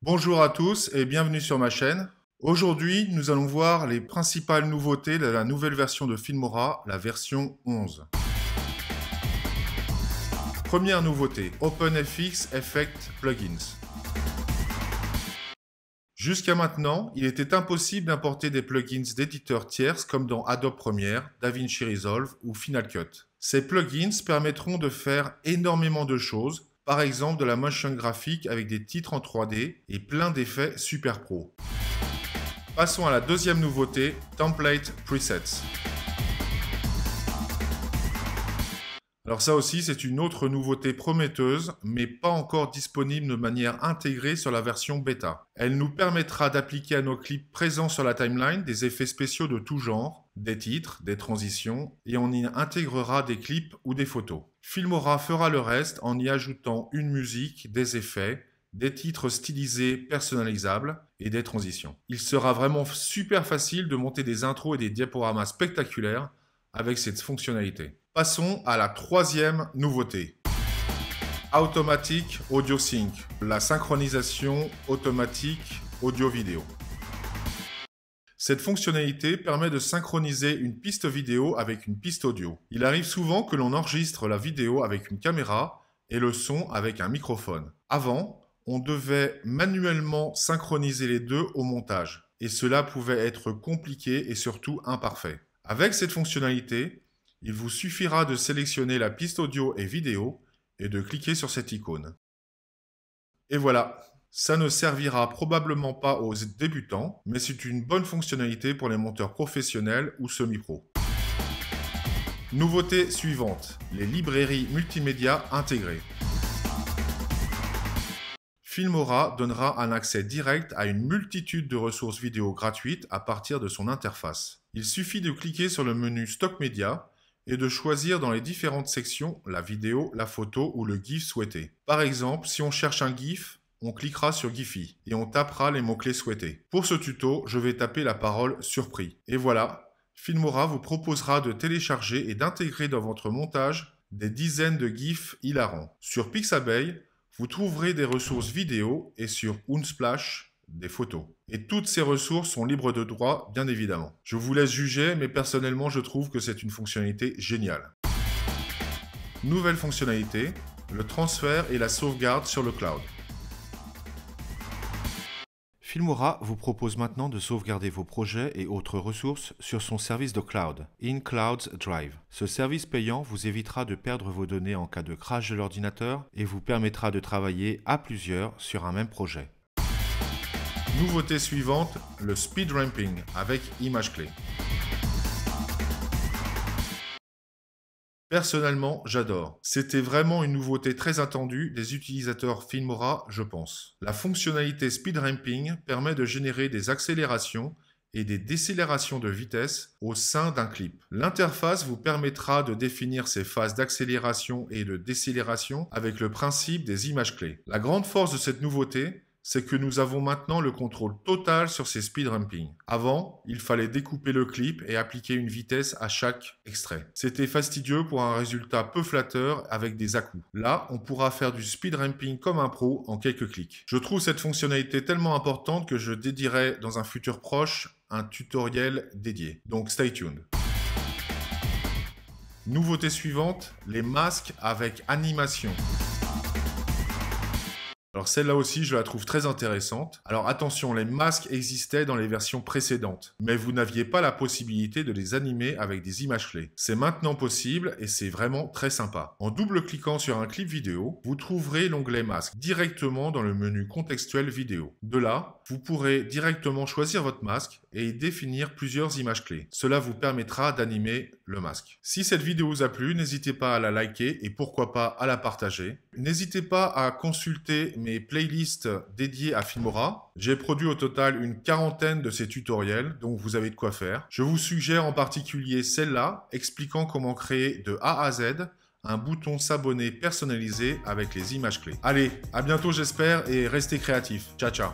Bonjour à tous et bienvenue sur ma chaîne. Aujourd'hui, nous allons voir les principales nouveautés de la nouvelle version de Filmora, la version 11. Première nouveauté, OpenFX Effect Plugins. Jusqu'à maintenant, il était impossible d'importer des plugins d'éditeurs tierces comme dans Adobe Premiere, DaVinci Resolve ou Final Cut. Ces plugins permettront de faire énormément de choses, par exemple de la motion graphique avec des titres en 3D et plein d'effets super pro. Passons à la deuxième nouveauté, Template Presets. Alors ça aussi, c'est une autre nouveauté prometteuse, mais pas encore disponible de manière intégrée sur la version bêta. Elle nous permettra d'appliquer à nos clips présents sur la timeline des effets spéciaux de tout genre, des titres, des transitions, et on y intégrera des clips ou des photos. Filmora fera le reste en y ajoutant une musique, des effets, des titres stylisés personnalisables et des transitions. Il sera vraiment super facile de monter des intros et des diaporamas spectaculaires avec cette fonctionnalité. Passons à la troisième nouveauté. Automatic Audio Sync, la synchronisation automatique audio-vidéo. Cette fonctionnalité permet de synchroniser une piste vidéo avec une piste audio. Il arrive souvent que l'on enregistre la vidéo avec une caméra et le son avec un microphone. Avant, on devait manuellement synchroniser les deux au montage, et cela pouvait être compliqué et surtout imparfait. Avec cette fonctionnalité, il vous suffira de sélectionner la piste audio et vidéo et de cliquer sur cette icône. Et voilà, ça ne servira probablement pas aux débutants, mais c'est une bonne fonctionnalité pour les monteurs professionnels ou semi-pro. Nouveauté suivante, les librairies multimédia intégrées. Filmora donnera un accès direct à une multitude de ressources vidéo gratuites à partir de son interface. Il suffit de cliquer sur le menu Stock Media et de choisir dans les différentes sections la vidéo, la photo ou le GIF souhaité. Par exemple, si on cherche un GIF, on cliquera sur Giphy et on tapera les mots-clés souhaités. Pour ce tuto, je vais taper la parole « surpris ». Et voilà, Filmora vous proposera de télécharger et d'intégrer dans votre montage des dizaines de GIFs hilarants. Sur Pixabay, vous trouverez des ressources vidéo et sur Unsplash, des photos. Et toutes ces ressources sont libres de droit, bien évidemment. Je vous laisse juger, mais personnellement, je trouve que c'est une fonctionnalité géniale. Nouvelle fonctionnalité, le transfert et la sauvegarde sur le cloud. Filmora vous propose maintenant de sauvegarder vos projets et autres ressources sur son service de cloud, InCloud Drive. Ce service payant vous évitera de perdre vos données en cas de crash de l'ordinateur et vous permettra de travailler à plusieurs sur un même projet. Nouveauté suivante, le speed ramping avec image clé. Personnellement, j'adore. C'était vraiment une nouveauté très attendue des utilisateurs Filmora, je pense. La fonctionnalité speed ramping permet de générer des accélérations et des décélérations de vitesse au sein d'un clip. L'interface vous permettra de définir ces phases d'accélération et de décélération avec le principe des images clés. La grande force de cette nouveauté, c'est que nous avons maintenant le contrôle total sur ces speed ramping. Avant, il fallait découper le clip et appliquer une vitesse à chaque extrait. C'était fastidieux pour un résultat peu flatteur avec des à-coups. Là, on pourra faire du speed ramping comme un pro en quelques clics. Je trouve cette fonctionnalité tellement importante que je dédierai dans un futur proche un tutoriel dédié. Donc stay tuned. Nouveauté suivante, les masques avec animation. Alors celle-là aussi, je la trouve très intéressante. Alors attention, les masques existaient dans les versions précédentes, mais vous n'aviez pas la possibilité de les animer avec des images clés. C'est maintenant possible et c'est vraiment très sympa. En double-cliquant sur un clip vidéo, vous trouverez l'onglet masque directement dans le menu contextuel vidéo. De là, vous pourrez directement choisir votre masque et y définir plusieurs images clés. Cela vous permettra d'animer le masque. Si cette vidéo vous a plu, n'hésitez pas à la liker et pourquoi pas à la partager. N'hésitez pas à consulter mes playlists dédiées à Filmora. J'ai produit au total une quarantaine de ces tutoriels, donc vous avez de quoi faire. Je vous suggère en particulier celle-là, expliquant comment créer de A à Z un bouton s'abonner personnalisé avec les images clés. Allez, à bientôt j'espère et restez créatifs. Ciao ciao.